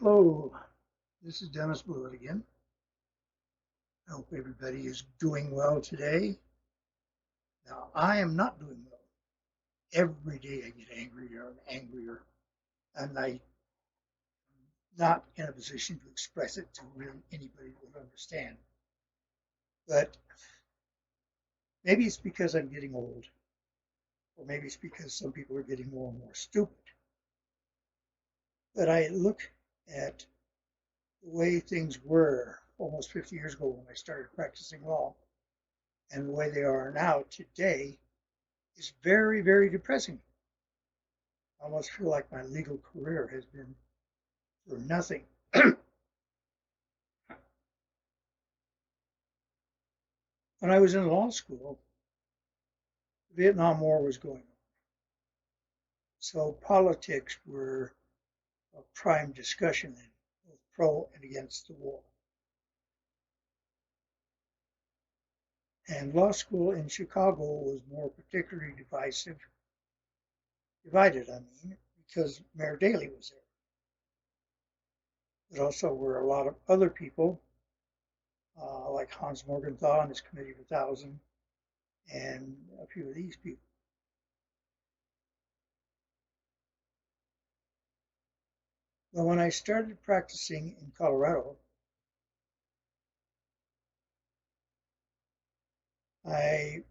Hello, this is Dennis Blewett again. I hope everybody is doing well today. Now, I am not doing well. Every day I get angrier and angrier, and I'm not in a position to express it to really anybody who will understand. But maybe it's because I'm getting old, or maybe it's because some people are getting more and more stupid. But I look at the way things were almost 50 years ago when I started practicing law, and the way they are now today is very, very depressing. I almost feel like my legal career has been for nothing. When I was in law school, the Vietnam War was going on. So politics were a prime discussion in both pro and against the war. And law school in Chicago was more particularly divided, because Mayor Daley was there. But also were a lot of other people, like Hans Morgenthau and his Committee of 1,000, and a few of these people. Well, when I started practicing in Colorado, I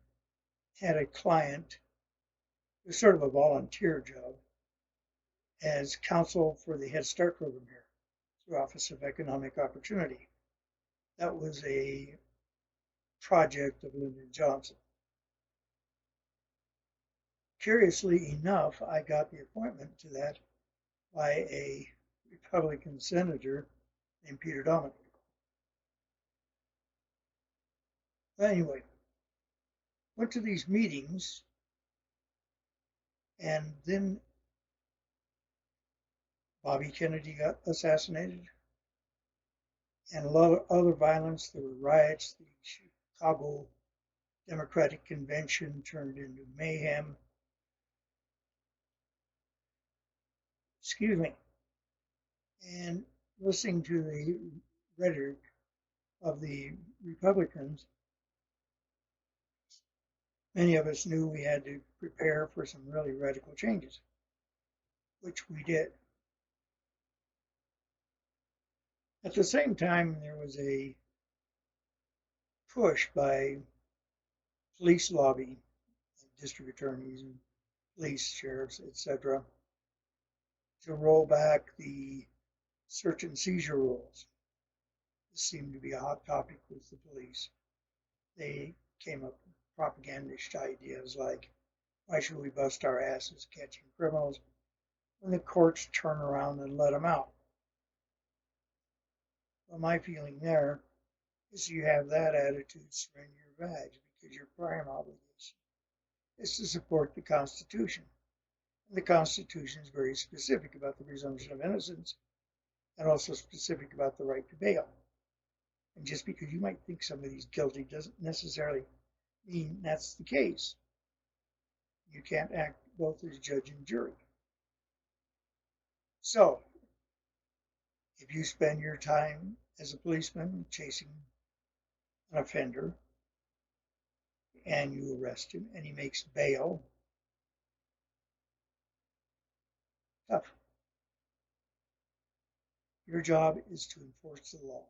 had a client, it was sort of a volunteer job, as counsel for the Head Start program here through Office of Economic Opportunity. That was a project of Lyndon Johnson. Curiously enough, I got the appointment to that by a Republican senator named Peter Dominic. But anyway, went to these meetings, and then Bobby Kennedy got assassinated, and a lot of other violence. There were riots. The Chicago Democratic Convention turned into mayhem. Excuse me. And listening to the rhetoric of the Republicans, many of us knew we had to prepare for some really radical changes, which we did. At the same time, there was a push by police lobby, district attorneys and police sheriffs, etc., to roll back the search and seizure rules. This seemed to be a hot topic with the police. They came up with propagandist ideas like, why should we bust our asses catching criminals when the courts turn around and let them out? Well, my feeling there is you have that attitude, surrender your badge, because your prime obligation is to support the Constitution. And the Constitution is very specific about the presumption of innocence and also specific about the right to bail. And just because you might think somebody's guilty doesn't necessarily mean that's the case. You can't act both as judge and jury. So, if you spend your time as a policeman chasing an offender and you arrest him and he makes bail, tough. Your job is to enforce the law.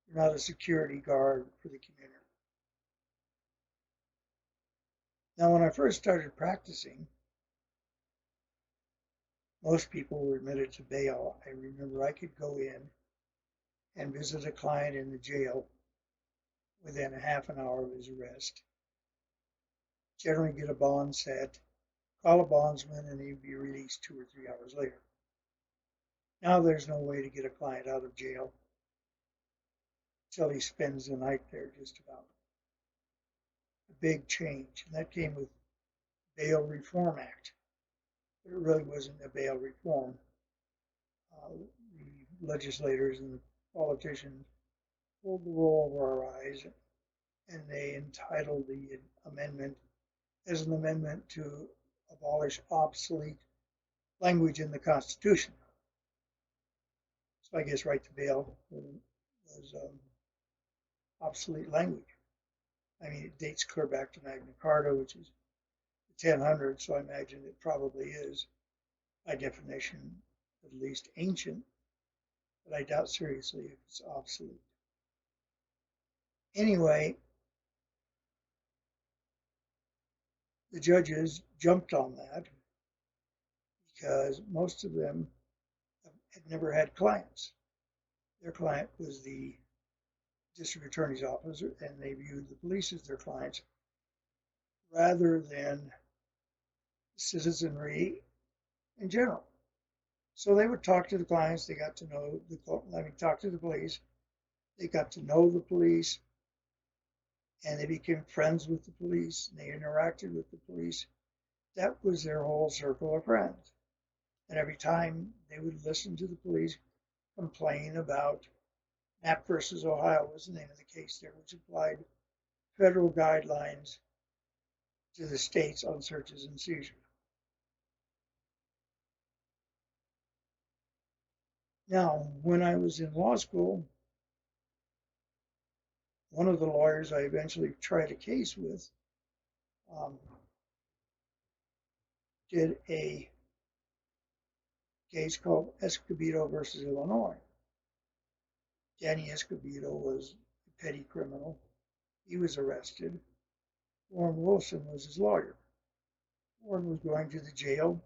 You're not a security guard for the community. Now, when I first started practicing, most people were admitted to bail. I remember I could go in and visit a client in the jail within a half an hour of his arrest, generally get a bond set, call a bondsman, and he'd be released 2 or 3 hours later. Now there's no way to get a client out of jail until he spends the night there, just about. A big change, and that came with Bail Reform Act. But it really wasn't a bail reform. The legislators and the politicians pulled the wool over our eyes, and they entitled the amendment as an amendment to abolish obsolete language in the Constitution. So I guess right to bail was obsolete language. I mean, it dates clear back to Magna Carta, which is 1000, so I imagine it probably is, by definition, at least ancient, but I doubt seriously if it's obsolete. Anyway, the judges jumped on that because most of them had never had clients. Their client was the district attorney's office, and they viewed the police as their clients rather than citizenry in general. So they would talk to the clients, they got to know talk to the police, they got to know the police, and they became friends with the police, and they interacted with the police. That was their whole circle of friends. And every time they would listen to the police complain about Knapp versus Ohio was the name of the case there, which applied federal guidelines to the states on searches and seizures. Now, when I was in law school, one of the lawyers I eventually tried a case with did a case called Escobedo versus Illinois. Danny Escobedo was a petty criminal. He was arrested. Warren Wilson was his lawyer. Warren was going to the jail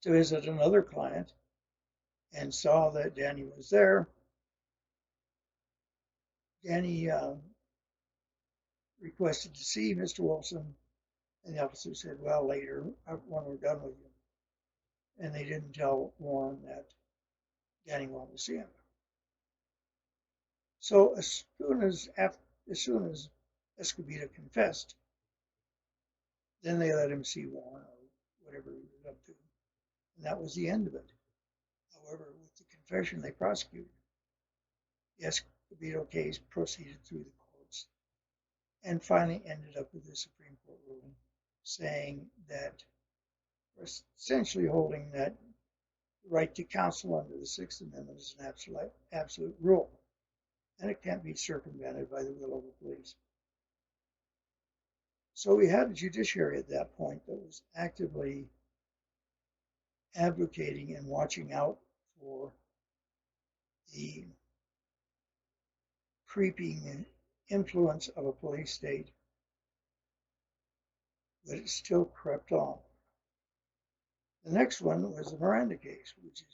to visit another client and saw that Danny was there. Danny requested to see Mr. Wilson, and the officer said, well, later, when we're done with you. And they didn't tell Warren that Danny wanted to see him. So as soon as Escobedo confessed, then they let him see Warren or whatever he was up to. And that was the end of it. However, with the confession they prosecuted, the Escobedo case proceeded through the courts and finally ended up with the Supreme Court ruling saying that, essentially holding that the right to counsel under the Sixth Amendment is an absolute rule, and it can't be circumvented by the will of the police. So we had a judiciary at that point that was actively advocating and watching out for the creeping influence of a police state, but it still crept on. The next one was the Miranda case, which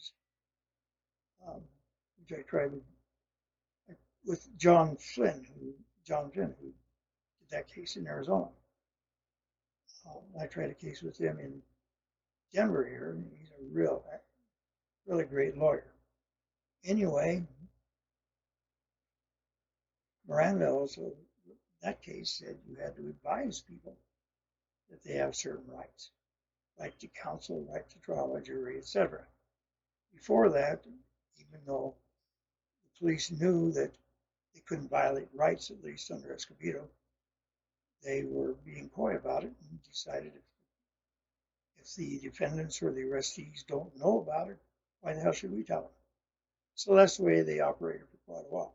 I tried with John Flynn, who did that case in Arizona. I tried a case with him in Denver here, and he's a really great lawyer. Anyway, Miranda also, in that case, said you had to advise people that they have certain rights, right to counsel, right to trial by jury, etc. Before that, even though the police knew that they couldn't violate rights, at least under Escobedo, they were being coy about it and decided if the defendants or the arrestees don't know about it, why the hell should we tell them? So that's the way they operated for quite a while.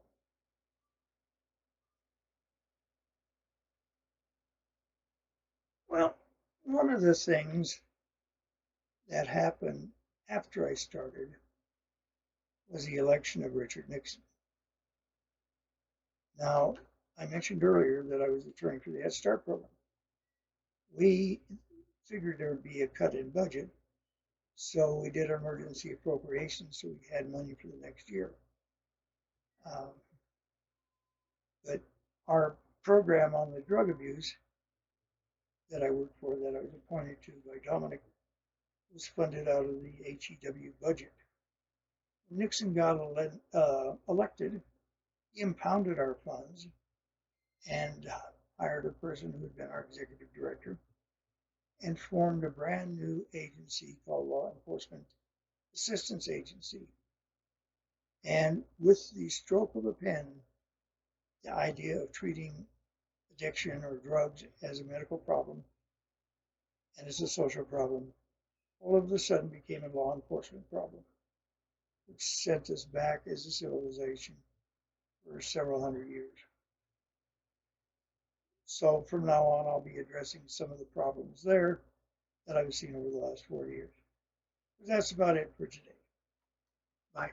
Well, one of the things that happened after I started was the election of Richard Nixon. Now, I mentioned earlier that I was attorney for the Head Start program. We figured there would be a cut in budget, so we did emergency appropriations so we had money for the next year. But our program on the drug abuse that I worked for, that I was appointed to by Dominic, was funded out of the HEW budget. When Nixon got elected, he impounded our funds and hired a person who had been our executive director and formed a brand new agency called Law Enforcement Assistance Agency. And with the stroke of a pen, the idea of treating addiction or drugs as a medical problem and as a social problem all of a sudden became a law enforcement problem. which sent us back as a civilization for several hundred years. So from now on, I'll be addressing some of the problems there that I've seen over the last 4 years. But that's about it for today. Bye.